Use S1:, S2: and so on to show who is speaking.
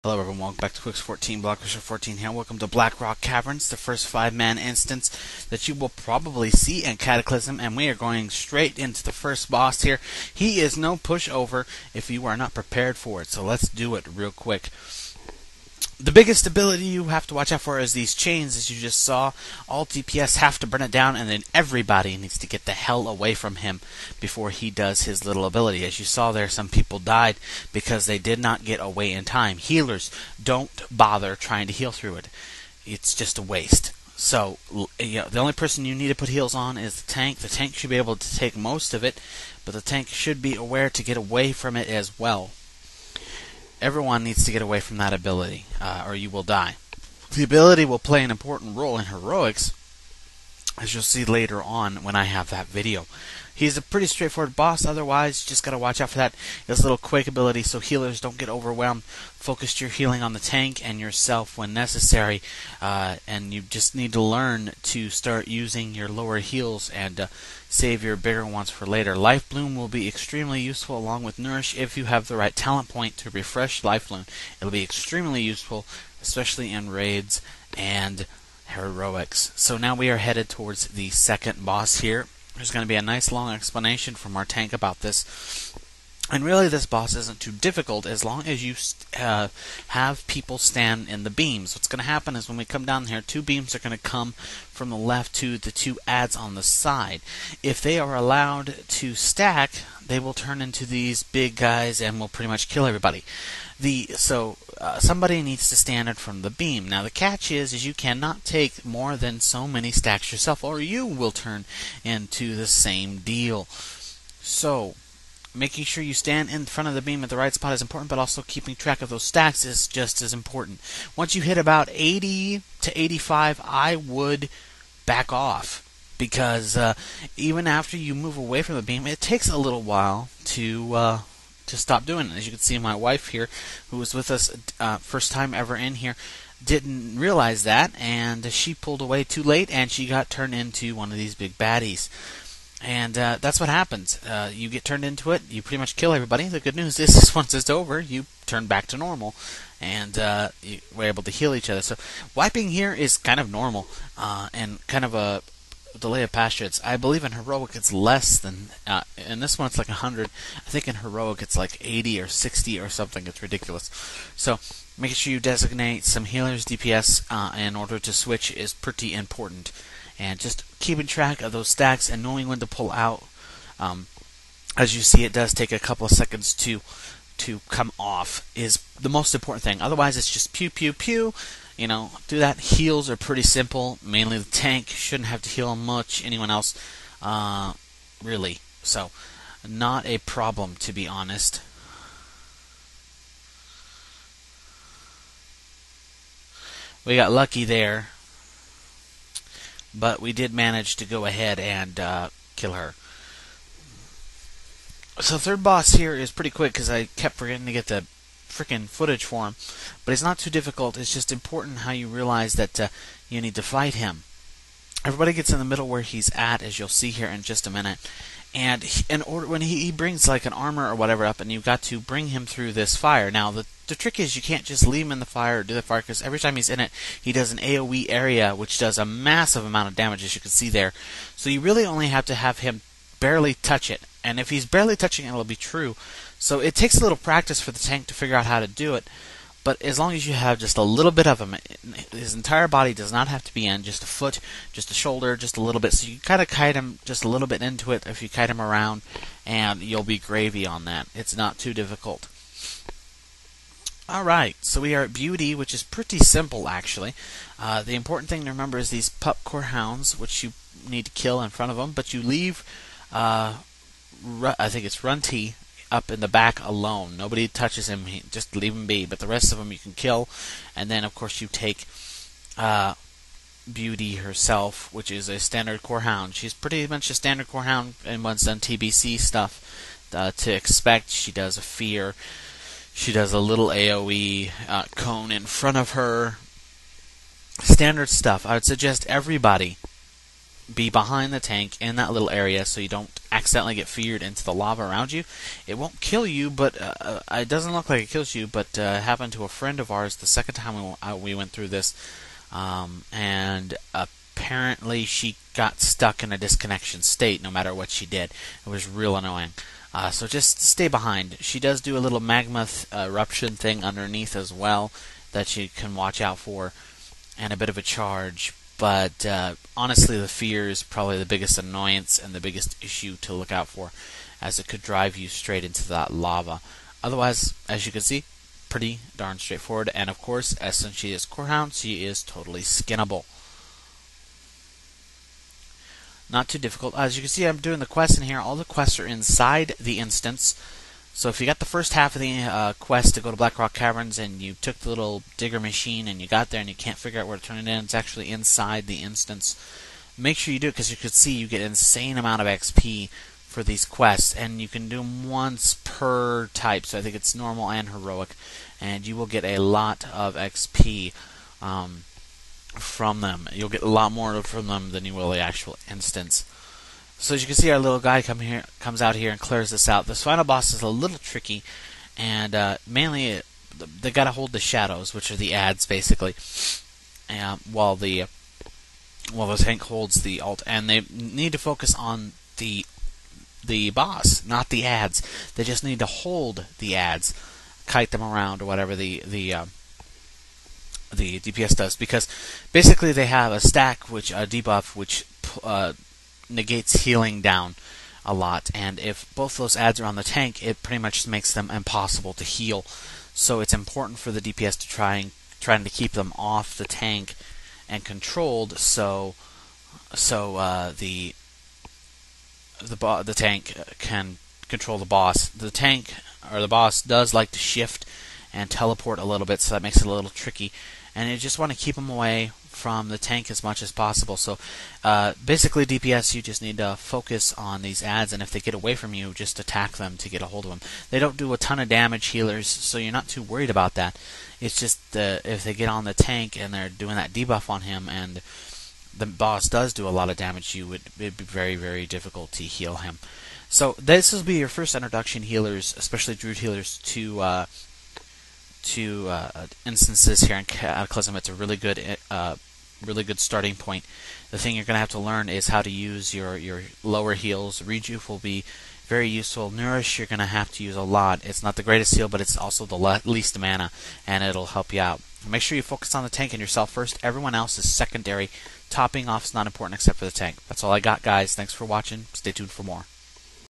S1: Hello everyone, welcome back to Quicks14Blog, Quicks14 here. Welcome to Blackrock Caverns, the first 5-man instance that you will probably see in Cataclysm, and we are going straight into the first boss here. He is no pushover if you are not prepared for it, so let's do it real quick. The biggest ability you have to watch out for is these chains, as you just saw. All DPS have to burn it down, and then everybody needs to get the hell away from him before he does his little ability. As you saw there, some people died because they did not get away in time. Healers, don't bother trying to heal through it. It's just a waste. So, the only person you need to put heals on is the tank. The tank should be able to take most of it, but the tank should be aware to get away from it as well. Everyone needs to get away from that ability, or you will die. The ability will play an important role in heroics, as you'll see later on when I have that video. He's a pretty straightforward boss, otherwise you just gotta watch out for that. His little Quake ability, so healers don't get overwhelmed. Focus your healing on the tank and yourself when necessary, and you just need to learn to start using your lower heals and save your bigger ones for later. Life Bloom will be extremely useful along with Nourish if you have the right talent point to refresh Life Bloom. It'll be extremely useful, especially in raids and heroics. So now we are headed towards the second boss here. There's going to be a nice long explanation from our tank about this. And really this boss isn't too difficult as long as you have people stand in the beams. What's going to happen is when we come down here, two beams are going to come from the left to the two adds on the side. If they are allowed to stack, they will turn into these big guys and will pretty much kill everybody. Somebody needs to stand in front of the beam. Now the catch is you cannot take more than so many stacks yourself, or you will turn into the same deal. So making sure you stand in front of the beam at the right spot is important, but also keeping track of those stacks is just as important. Once you hit about 80 to 85, I would back off, because even after you move away from the beam, it takes a little while to stop doing it. As you can see, my wife here, who was with us first time ever in here, didn't realize that, and she pulled away too late, and she got turned into one of these big baddies. And that's what happens. You get turned into it, you pretty much kill everybody. The good news is once it's over, you turn back to normal, and you were able to heal each other. So wiping here is kind of normal, and kind of a delay of pastures. I believe in heroic it's less than, in this one it's like 100. I think in heroic it's like 80 or 60 or something. It's ridiculous. So making sure you designate some healers, DPS, in order to switch is pretty important. And just keeping track of those stacks and knowing when to pull out. As you see, it does take a couple of seconds to come off is the most important thing. Otherwise it's just pew pew pew. You know, do that. Heals are pretty simple. Mainly the tank shouldn't have to heal much. Anyone else, really. So, not a problem, to be honest. We got lucky there, but we did manage to go ahead and kill her. So, third boss here is pretty quick because I kept forgetting to get the freaking footage for him, but it's not too difficult. It's just important how you realize that you need to fight him. Everybody gets in the middle where he's at, as you'll see here in just a minute, and when he brings like an armor or whatever up, and you've got to bring him through this fire. Now the trick is you can't just leave him in the fire or do the fire, because every time he's in it he does an AoE area which does a massive amount of damage, as you can see there. So you really only have to have him barely touch it, and if he's barely touching it, it'll be true. So it takes a little practice for the tank to figure out how to do it, but as long as you have just a little bit of him, his entire body does not have to be in, just a foot, just a shoulder, just a little bit. So you kind of kite him just a little bit into it if you kite him around, and you'll be gravy on that. It's not too difficult. Alright, so we are at Beauty, which is pretty simple actually. The important thing to remember is these pup core hounds, which you need to kill in front of them, but you leave, I think it's Runty, up in the back alone. Nobody touches him, just leave him be, but the rest of them you can kill. And then of course you take Beauty herself, which is a standard core hound. She's pretty much a standard core hound, and once done TBC stuff to expect. She does a fear, she does a little AoE cone in front of her, standard stuff. I would suggest everybody be behind the tank in that little area so you don't accidentally get feared into the lava around you. It won't kill you, but it doesn't look like it kills you, but it happened to a friend of ours the second time we went through this, and apparently she got stuck in a disconnection state no matter what she did. It was real annoying. So just stay behind. She does do a little magma eruption thing underneath as well that you can watch out for, and a bit of a charge. But honestly, the fear is probably the biggest annoyance and the biggest issue to look out for, as it could drive you straight into that lava. Otherwise, as you can see, pretty darn straightforward. And of course, as since she is Corehound, she is totally skinnable. Not too difficult. As you can see, I'm doing the quests in here. All the quests are inside the instance. So if you got the first half of the quest to go to Blackrock Caverns and you took the little digger machine and you got there and you can't figure out where to turn it in, it's actually inside the instance. Make sure you do it, because you can see you get an insane amount of XP for these quests, and you can do them once per type. So I think it's normal and heroic, and you will get a lot of XP from them. You'll get a lot more from them than you will the actual instance. So as you can see, our little guy comes out here and clears this out. This final boss is a little tricky, and mainly they got to hold the shadows, which are the ads basically, while the tank holds the alt, and they need to focus on the boss, not the ads. They just need to hold the ads, kite them around, or whatever the DPS does, because basically they have a stack, which a debuff, which negates healing down a lot, and if both those ads are on the tank, it pretty much makes them impossible to heal. So it's important for the DPS to trying to keep them off the tank and controlled, so the tank can control the boss. The tank, or the boss, does like to shift and teleport a little bit, so that makes it a little tricky, and you just want to keep them away from the tank as much as possible. So basically, DPS, you just need to focus on these ads, and if they get away from you, just attack them to get a hold of them. They don't do a ton of damage, healers, so you're not too worried about that. It's just if they get on the tank and they're doing that debuff on him, and the boss does do a lot of damage, it'd be very, very difficult to heal him. So this will be your first introduction, healers, especially Druid healers, to instances here in Cataclysm. It's a really good starting point. The thing you're going to have to learn is how to use your lower heals. Rejuve will be very useful. Nourish, you're going to have to use a lot. It's not the greatest heal, but it's also the least mana, and it'll help you out. Make sure you focus on the tank and yourself first. Everyone else is secondary. Topping off is not important except for the tank. That's all I got, guys. Thanks for watching. Stay tuned for more.